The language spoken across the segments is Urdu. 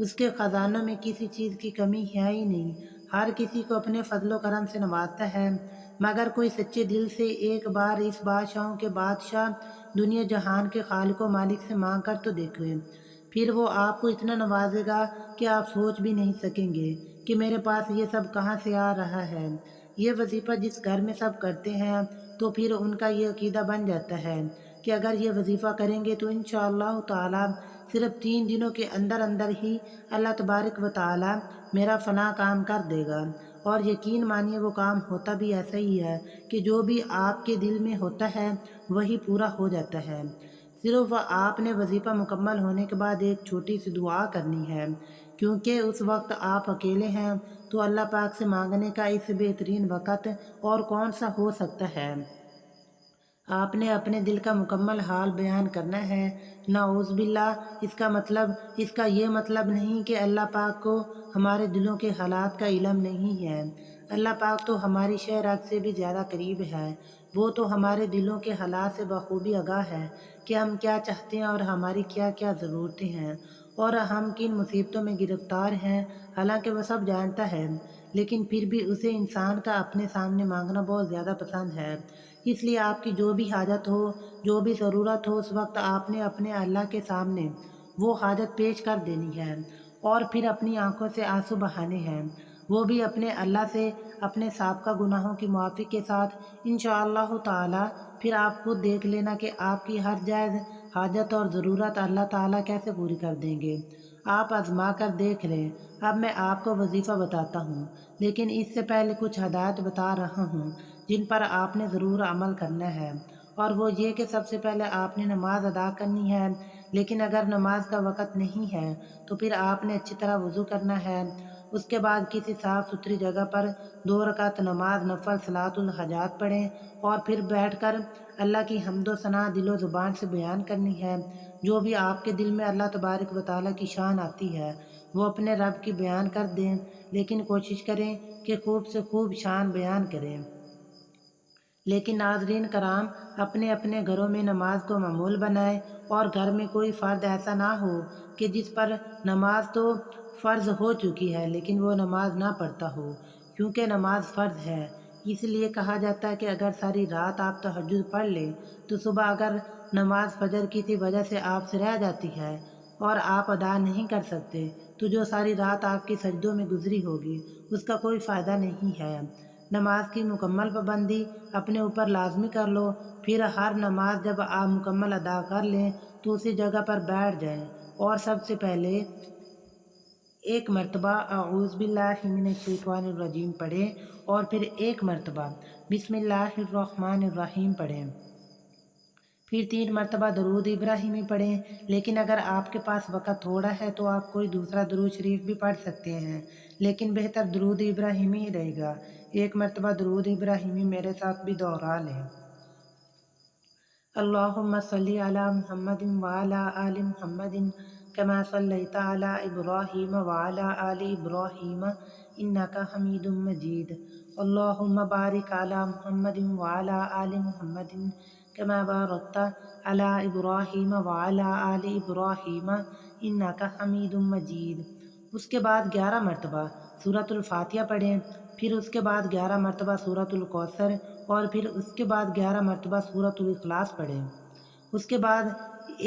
اس کے خزانوں میں کسی چیز کی کمی ہے ہی نہیں، ہر کسی کو اپنے فضل و کرم سے نوازتا ہے۔ مگر کوئی سچے دل سے ایک بار اس بادشاہوں کے بادشاہ دنیا جہان کے خالق و مالک سے مانگ کر تو دیکھیں، پھر وہ آپ کو اتنا نوازے گا کہ آپ سوچ بھی نہیں سکیں گے کہ میرے پاس یہ سب کہاں سے آ رہا ہے۔ یہ وظیفہ جس گھر میں سب کرتے ہیں تو پھر ان کا یہ عقیدہ بن جاتا ہے کہ اگر یہ وظیفہ کریں گے تو انشاءاللہ تعالی صرف 3 دنوں کے اندر اندر ہی اللہ تبارک و تعالی میرا فلاں کام کر دے گا۔ اور یقین مانیے وہ کام ہوتا بھی ایسا ہی ہے کہ جو بھی آپ کے دل میں ہوتا ہے وہی پورا ہو جاتا ہے۔ صرف آپ نے وظیفہ مکمل ہونے کے بعد ایک چھوٹی سی دعا کرنی ہے، کیونکہ اس وقت آپ اکیلے ہیں تو اللہ پاک سے مانگنے کا اس سے بہترین وقت اور کون سا ہو سکتا ہے۔ آپ نے اپنے دل کا مکمل حال بیان کرنا ہے۔ نعوذ باللہ، اس کا یہ مطلب نہیں کہ اللہ پاک کو ہمارے دلوں کے حالات کا علم نہیں ہے۔ اللہ پاک تو ہماری شہ رگ سے بھی زیادہ قریب ہے۔ وہ تو ہمارے دلوں کے حالات سے بخوبی آگاہ ہے کہ ہم کیا چاہتے ہیں اور ہماری کیا کیا ضرورتیں ہیں اور ہم کن مصیبتوں میں گرفتار ہیں۔ حالانکہ وہ سب جانتا ہے، لیکن پھر بھی اسے انسان کا اپنے سامنے مانگنا بہت زیادہ پسند ہے۔ اس لیے آپ کی جو بھی حاجت ہو، جو بھی ضرورت ہو، اس وقت آپ نے اپنے اللہ کے سامنے وہ حاجت پیش کر دینی ہے اور پھر اپنی آنکھوں سے آنسو بہانے ہیں، وہ بھی اپنے اللہ سے، اپنے سابقہ گناہوں کی معافی کے ساتھ۔ انشاءاللہ تعالی پھر آپ خود دیکھ لینا کہ آپ کی ہر جائز حاجت اور ضرورت اللہ تعالیٰ کیسے پوری کر دیں گے۔ آپ آزما کر دیکھ لیں۔ اب میں آپ کو وظیفہ بتاتا ہوں، لیکن اس سے پہلے کچھ ہدایت بتا رہا ہوں جن پر آپ نے ضرور عمل کرنا ہے، اور وہ یہ کہ سب سے پہلے آپ نے نماز ادا کرنی ہے۔ لیکن اگر نماز کا وقت نہیں ہے تو پھر آپ نے اچھی طرح وضو کرنا ہے۔ اس کے بعد کسی صاف ستھری جگہ پر 2 رکعت نماز نفل صلاۃ الحاجات پڑھیں اور پھر بیٹھ کر اللہ کی حمد و ثنا دل و زبان سے بیان کرنی ہے۔ جو بھی آپ کے دل میں اللہ تبارک و تعالیٰ کی شان آتی ہے وہ اپنے رب کی بیان کر دیں، لیکن کوشش کریں کہ خوب سے خوب شان بیان کریں۔ لیکن ناظرین کرام، اپنے اپنے گھروں میں نماز کو معمول بنائیں اور گھر میں کوئی فرد ایسا نہ ہو کہ جس پر نماز تو فرض ہو چکی ہے لیکن وہ نماز نہ پڑھتا ہو، کیونکہ نماز فرض ہے۔ اس لیے کہا جاتا ہے کہ اگر ساری رات آپ تہجد پڑھ لیں تو صبح اگر نماز فجر کسی وجہ سے آپ سے رہ جاتی ہے اور آپ ادا نہیں کر سکتے تو جو ساری رات آپ کی سجدوں میں گزری ہوگی اس کا کوئی فائدہ نہیں ہے۔ نماز کی مکمل پابندی اپنے اوپر لازمی کر لو، پھر ہر نماز جب آپ مکمل ادا کر لیں تو اسی جگہ پر بیٹھ جائیں اور سب سے پہلے ایک مرتبہ اعوذ باللہ من الشیطان الرجیم پڑھیں اور پھر ایک مرتبہ بسم اللہ الرحمن الرحیم پڑھیں، پھر 3 مرتبہ درود ابراہیمی پڑھیں۔ لیکن اگر آپ کے پاس وقت تھوڑا ہے تو آپ کوئی دوسرا درود شریف بھی پڑھ سکتے ہیں، لیکن بہتر درود ابراہیمی ہی رہے گا۔ 1 مرتبہ درود ابراہیمی میرے ساتھ بھی دوہرا لیں۔ اللہم صلی علی محمد وعلی آل محمد کما صلیت علی ابراہیم وعلی آل ابراہیم انک حمید مجید۔ اللہم بارک علی محمد وعلی آل محمد کما بارکت علی ابراہیم وعلی آل ابراہیم انک حمید مجید۔ اس کے بعد 11 مرتبہ سورۃ الفاتحہ پڑھیں، پھر اس کے بعد 11 مرتبہ سورۃ الکوثر اور پھر اس کے بعد 11 مرتبہ سورۃ الاخلاص پڑھیں۔ اس کے بعد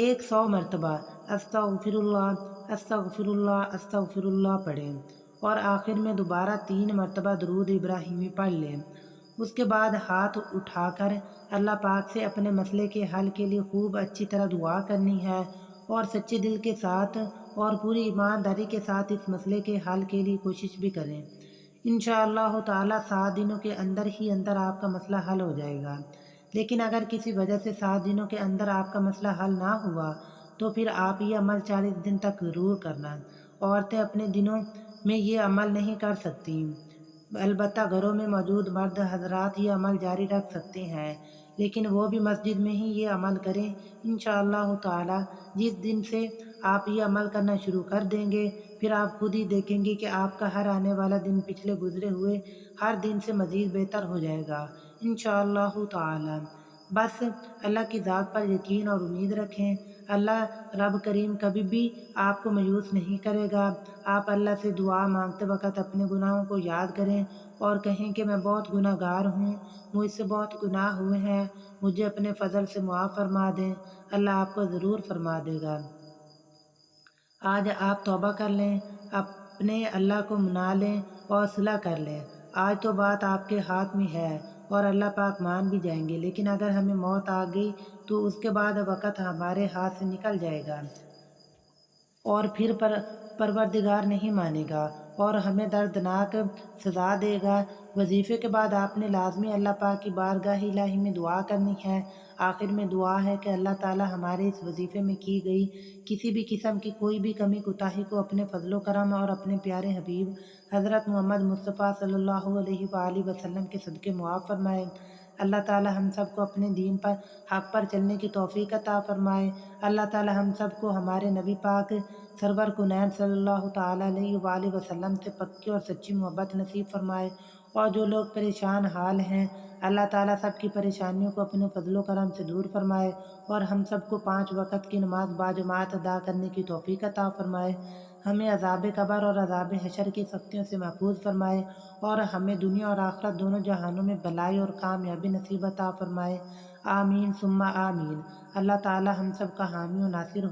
100 مرتبہ استغفر اللہ استغفر اللہ استغفر اللہ پڑھیں اور آخر میں دوبارہ 3 مرتبہ درود ابراہیمی پڑھ لیں۔ اس کے بعد ہاتھ اٹھا کر اللہ پاک سے اپنے مسئلے کے حل کے لیے خوب اچھی طرح دعا کرنی ہے اور سچے دل کے ساتھ اور پوری ایمانداری کے ساتھ اس مسئلے کے حل کے لیے کوشش بھی کریں۔ انشاءاللہ تعالی 7 دنوں کے اندر ہی اندر آپ کا مسئلہ حل ہو جائے گا۔ لیکن اگر کسی وجہ سے 7 دنوں کے اندر آپ کا مسئلہ حل نہ ہوا تو پھر آپ یہ عمل 40 دن تک ضرور کرنا۔ عورتیں اپنے دنوں میں یہ عمل نہیں کر سکتی، البتہ گھروں میں موجود مرد حضرات یہ عمل جاری رکھ سکتے ہیں، لیکن وہ بھی مسجد میں ہی یہ عمل کریں۔ انشاءاللہ تعالی جس دن سے آپ یہ عمل کرنا شروع کر دیں گے پھر آپ خود ہی دیکھیں گے کہ آپ کا ہر آنے والا دن پچھلے گزرے ہوئے ہر دن سے مزید بہتر ہو جائے گا انشاءاللہ تعالی۔ بس اللہ کی ذات پر یقین اور امید رکھیں۔ اللہ رب کریم کبھی بھی آپ کو مایوس نہیں کرے گا۔ آپ اللہ سے دعا مانگتے وقت اپنے گناہوں کو یاد کریں اور کہیں کہ میں بہت گناہ گار ہوں، مجھ سے بہت گناہ ہوئے ہیں، مجھے اپنے فضل سے معاف فرما دیں۔ اللہ آپ کو ضرور فرما دے گا۔ آج آپ توبہ کر لیں، اپنے اللہ کو منا لیں اور صلح کر لیں۔ آج تو بات آپ کے ہاتھ میں ہے اور اللہ پاک مان بھی جائیں گے، لیکن اگر ہمیں موت آ گئی تو اس کے بعد وقت ہمارے ہاتھ سے نکل جائے گا اور پھر پروردگار نہیں مانے گا اور ہمیں دردناک سزا دے گا۔ وظیفے کے بعد آپ نے لازمی اللہ پاک کی بارگاہ الہی میں دعا کرنی ہے۔ آخر میں دعا ہے کہ اللہ تعالی ہمارے اس وظیفے میں کی گئی کسی بھی قسم کی کوئی بھی کمی کوتاہی کو اپنے فضل و کرم اور اپنے پیارے حبیب حضرت محمد مصطفیٰ صلی اللہ علیہ وآلہ وسلم کے صدقے معاف فرمائے۔ اللہ تعالی ہم سب کو اپنے دین پر حق پر چلنے کی توفیق عطا فرمائے۔ اللہ تعالی ہم سب کو ہمارے نبی پاک سرور کونین صلی اللہ تعالی علیہ وآلہ وسلم سے پکی اور سچی محبت نصیب فرمائے، اور جو لوگ پریشان حال ہیں اللہ تعالیٰ سب کی پریشانیوں کو اپنے فضل و کرم سے دور فرمائے اور ہم سب کو 5 وقت کی نماز باجماعت ادا کرنے کی توفیق عطا فرمائے۔ ہمیں عذاب قبر اور عذاب حشر کی سختیوں سے محفوظ فرمائے اور ہمیں دنیا اور آخرت دونوں جہانوں میں بھلائی اور کامیابی نصیب عطا فرمائے۔ آمین ثم آمین۔ اللہ تعالیٰ ہم سب کا حامی و ناصر ہو۔